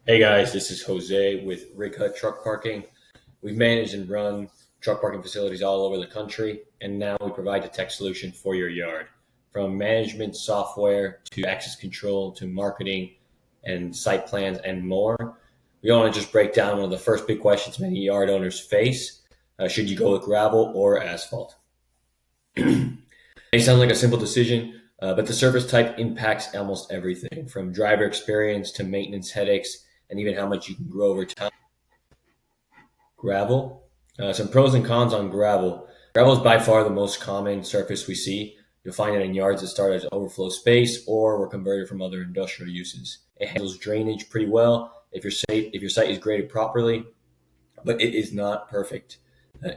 Hey guys, this is Jose with Rig Hut Truck Parking. We've managed and run truck parking facilities all over the country, and now we provide a tech solution for your yard. From management software to access control to marketing and site plans and more. We want to just break down one of the first big questions many yard owners face. Should you go with gravel or asphalt? May sound like a simple decision, but the surface type impacts almost everything from driver experience to maintenance headaches and even how much you can grow over time. Gravel. Some pros and cons on gravel. Gravel is by far the most common surface we see. You'll find it in yards that start as overflow space or were converted from other industrial uses. It handles drainage pretty well if your site is graded properly, but it is not perfect.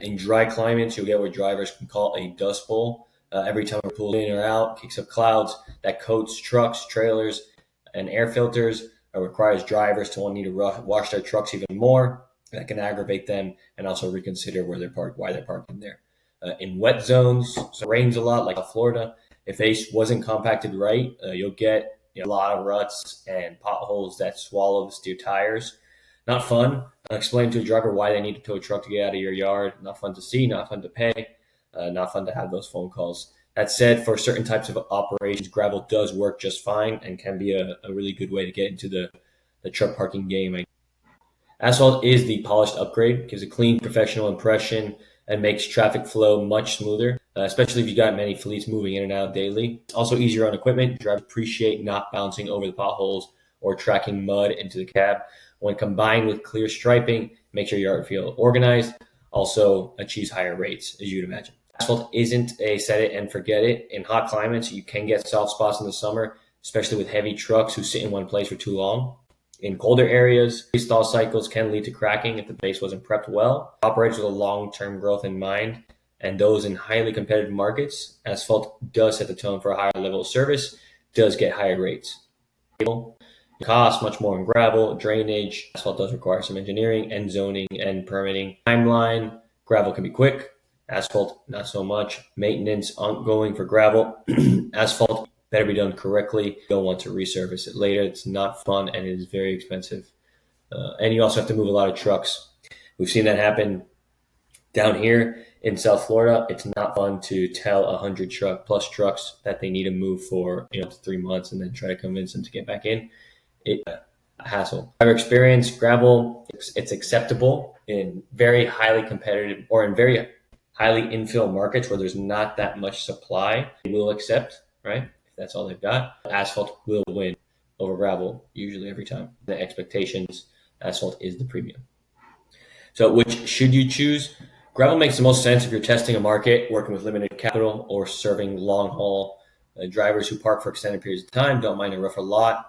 In dry climates, you'll get what drivers can call a dust bowl. Every time it pulls in or out, kicks up clouds that coats trucks, trailers, and air filters. Requires drivers to want to need to wash their trucks even more. That can aggravate them and also reconsider why they're parking there. In wet zones, so it rains a lot, like Florida. If ACE wasn't compacted right, you'll get a lot of ruts and potholes that swallow the steer tires. Not fun. Explain to a driver why they need to tow a truck to get out of your yard. Not fun to see, not fun to pay, not fun to have those phone calls. That said, for certain types of operations, gravel does work just fine and can be a really good way to get into the truck parking game. Asphalt is the polished upgrade, gives a clean, professional impression, and makes traffic flow much smoother, especially if you got many fleets moving in and out daily. It's also easier on equipment. Drivers appreciate not bouncing over the potholes or tracking mud into the cab. When combined with clear striping, makes your yard feel organized, also achieves higher rates, as you'd imagine. Asphalt isn't a set it and forget it. In hot climates, you can get soft spots in the summer, especially with heavy trucks who sit in one place for too long. In colder areas, install cycles can lead to cracking if the base wasn't prepped well. Operates with a long-term growth in mind, and those in highly competitive markets, asphalt does set the tone for a higher level of service, does get higher rates. It costs much more in gravel, drainage. Asphalt does require some engineering and zoning and permitting. Timeline, gravel can be quick. Asphalt, not so much. Maintenance ongoing for gravel. Asphalt better be done correctly. You don't want to resurface it later. It's not fun and it is very expensive. And you also have to move a lot of trucks. We've seen that happen down here in South Florida. It's not fun to tell 100 plus trucks that they need to move for 3 months and then try to convince them to get back in. It's a hassle. Driver experience, gravel, it's acceptable in very highly competitive or in very highly infill markets where there's not that much supply. They will accept, right? If that's all they've got. Asphalt will win over gravel usually every time. The expectations, asphalt is the premium. So which should you choose? Gravel makes the most sense if you're testing a market, working with limited capital, or serving long haul drivers who park for extended periods of time, don't mind a rougher lot.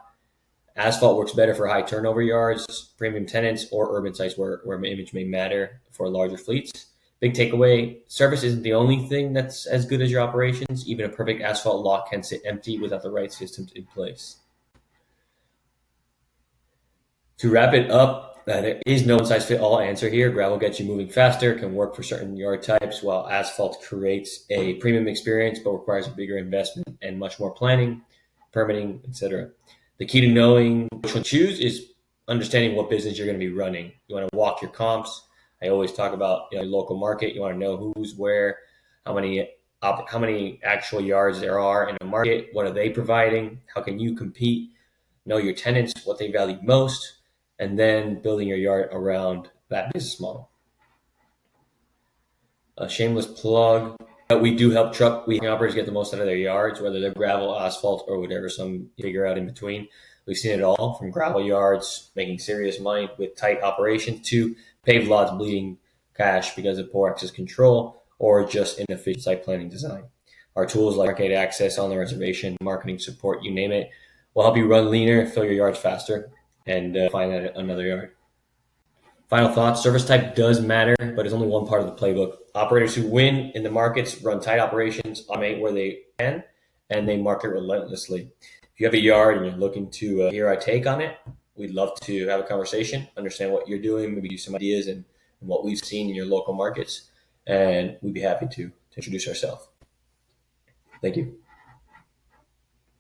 Asphalt works better for high turnover yards, premium tenants, or urban sites where image may matter for larger fleets. Big takeaway, service isn't the only thing that's as good as your operations. Even a perfect asphalt lot can sit empty without the right systems in place. To wrap it up, there is no one-size-fits-all answer here. Gravel gets you moving faster, can work for certain yard types, while asphalt creates a premium experience but requires a bigger investment and much more planning, permitting, etc. The key to knowing which one to choose is understanding what business you're going to be running. You want to walk your comps. I always talk about your local market. You want to know who's where, how many actual yards there are in a market. What are they providing? How can you compete? Know your tenants, what they value most, and then building your yard around that business model. A shameless plug. We do help truck operators get the most out of their yards, whether they're gravel, asphalt, or whatever, some figure out in between. We've seen it all from gravel yards making serious money with tight operations to paved lots bleeding cash because of poor access control or just inefficient site planning design. Our tools like arcade access on the reservation, marketing support, you name it, will help you run leaner, fill your yards faster, and find another yard. Final thoughts, service type does matter, but it's only one part of the playbook. Operators who win in the markets run tight operations, automate where they can, and they market relentlessly. If you have a yard and you're looking to hear our take on it, we'd love to have a conversation, understand what you're doing, maybe do some ideas and what we've seen in your local markets, and we'd be happy to introduce ourselves. Thank you.